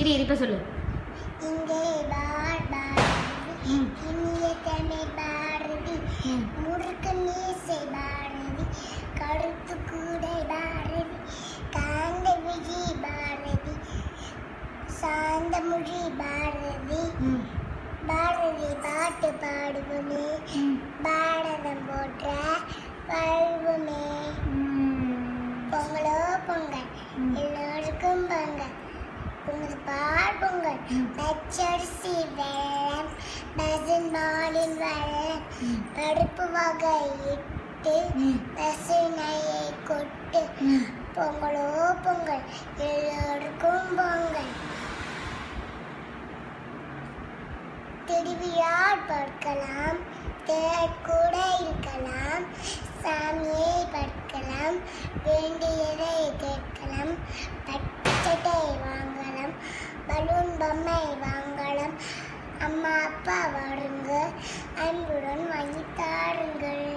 இரு இரு இப்போ சொல்லு. இங்கே பார் பாரதி, இனிய தமிழ் பாரதி, முறுக்கு மீசை பாரதி, கருத்து கூடை பாரதி, காந்த விழி பாரதி, சாந்த மொழி பாரதி, பாரதி பாட்டு பாடுவோமே, பாரதம் போற்ற வாழ்வுமே. பொங்கலோ பொங்கல், எல்லோருக்கும் பொங்கல், பொங்கல் பால் பொங்கல், பச்சரிசி வெள்ளம், பசும்பாலின் வெள்ளம், பருப்பு வகை இட்டு பசுனையை கொட்டு. பொங்கலோ பொங்கல், எல்லோருக்கும் பொங்கல். திருவிழா பார்க்கலாம், தேர் கூட இருக்கலாம், சாமியை பார்க்கலாம், வேண்டியதை கேட்கலாம், பச்சட்டை வாங்கலாம், பலூன் பொம்மை வாங்கலாம். அம்மா அப்பா வாருங்க, அன்புடன் வாங்கி தாருங்கள்.